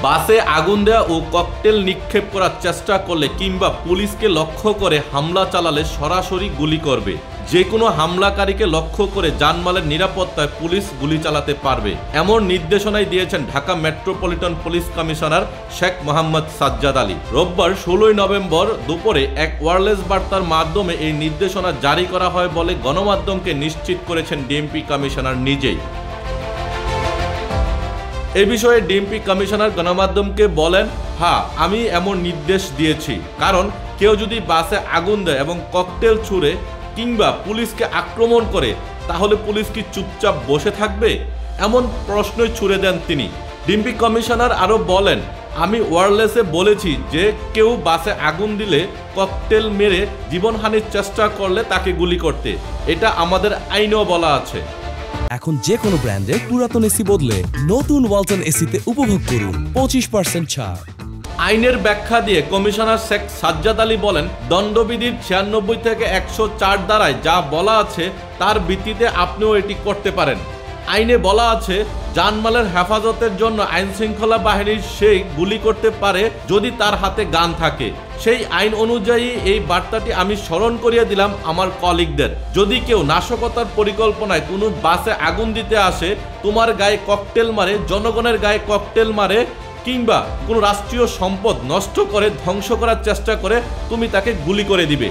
বাসে আগুন দেওয়া ও ককটেল নিক্ষেপ করার চেষ্টা করলে কিংবা পুলিশকে লক্ষ্য করে হামলা চালালে সরাসরি গুলি করবে। যে কোনো হামলাকারীকে লক্ষ্য করে জানমালের নিরাপত্তায় পুলিশ গুলি চালাতে পারবে, এমন নির্দেশনাই দিয়েছেন Dhaka metropolitan police commissioner Sheikh Mohammad Sajjad Ali. রোববার 16 নভেম্বর দুপুরে এক ওয়্যারলেস বার্তার মাধ্যমে এই নির্দেশনা জারি করা হয় বলে গণমাধ্যমকে নিশ্চিত করেছেন ডিএমপি কমিশনার নিজেই। এ বিষয়ে ডিএমপি কমিশনার গণমাধ্যমকে বলেন, হ্যাঁ, আমি এমন নির্দেশ দিয়েছি, কারণ কেউ যদি বাসে আগুন দেয় এবং ককটেল ছুড়ে কিংবা পুলিশকে আক্রমণ করে তাহলে পুলিশ কি চুপচাপ বসে থাকবে? এমন প্রশ্নই ছুড়ে দেন তিনি। ডিএমপি কমিশনার আরও বলেন, আমি ওয়্যারলেসে বলেছি যে কেউ বাসে আগুন দিলে ককটেল মেরে জীবনহানির চেষ্টা করলে তাকে গুলি করতে, এটা আমাদের আইনেও বলা আছে। এখন যে কোনো ব্র্যান্ডের পুরাতন এসি বদলে নতুন ওয়ালটন এসিতে উপভোগ করুন 25% ছাড়। আইনের ব্যাখ্যা দিয়ে কমিশনার শেখ সাজ্জাদ আলী বলেন, দণ্ডবিধির 96 থেকে 104 ধারায় যা বলা আছে তার ভিত্তিতে আপনিও এটি করতে পারেন। আইনে বলা আছে, জানমালের হেফাজতের জন্য আইন শৃঙ্খলা বাহিনীর সেই গুলি করতে পারে যদি তার হাতে গান থাকে। সেই আইন অনুযায়ী এই বার্তাটি আমি স্মরণ করিয়ে দিলাম আমার কলিগদের। যদি কেউ নাশকতার পরিকল্পনায় কোনো বাসে আগুন দিতে আসে, তোমার গায়ে ককটেল মারে, জনগণের গায়ে ককটেল মারে কিংবা কোনো রাষ্ট্রীয় সম্পদ নষ্ট করে ধ্বংস করার চেষ্টা করে, তুমি তাকে গুলি করে দিবে।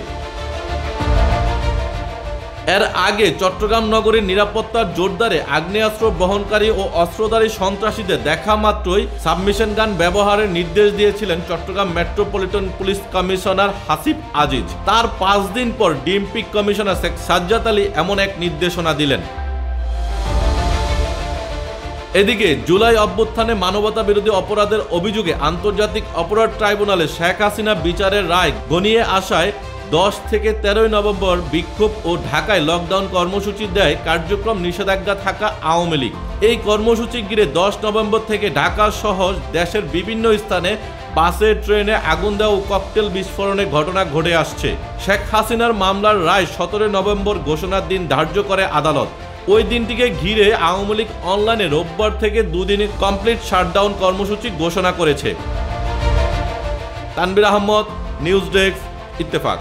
এর আগে চট্টগ্রাম নগরীর নিরাপত্তার জোরদারে আগ্নেয়াস্ত্র বহনকারী ও অস্ত্রধারী সন্ত্রাসীদের দেখা মাত্রই সাবমেশিন গান ব্যবহারের নির্দেশ দিয়েছিলেন Chattogram metropolitan police commissioner Hasib Aziz. তার 5 দিন পর ডিএমপি কমিশনার শেখ সাজ্জাদ আলী এমন এক নির্দেশনা দিলেন। এদিকে জুলাই অভ্যুত্থানে মানবতা বিরোধী অপরাধের অভিযোগে আন্তর্জাতিক অপরাধ ট্রাইব্যুনালে শেখ হাসিনা বিচারের রায় গনিয়ে আসায় 10 থেকে 13 নভেম্বর বিক্ষোভ ও ঢাকায় লকডাউন কর্মসূচি দেয় কার্যক্রম নিষেধাজ্ঞা থাকা আওয়ামী লীগ। এই কর্মসূচি ঘিরে 10 নভেম্বর থেকে ঢাকা সহ দেশের বিভিন্ন স্থানে বাসে, ট্রেনে আগুন দেওয়া ও ককটেল বিস্ফোরণের ঘটনা ঘটে আসছে। শেখ হাসিনার মামলার রায় 17 নভেম্বর ঘোষণার দিন ধার্য করে আদালত। ওই দিনটিকে ঘিরে আওয়ামী লীগ অনলাইনে রোববার থেকে 2 দিনের কমপ্লিট শাটডাউন কর্মসূচি ঘোষণা করেছে। Tanvir Ahmed, news desk, Ittefaq.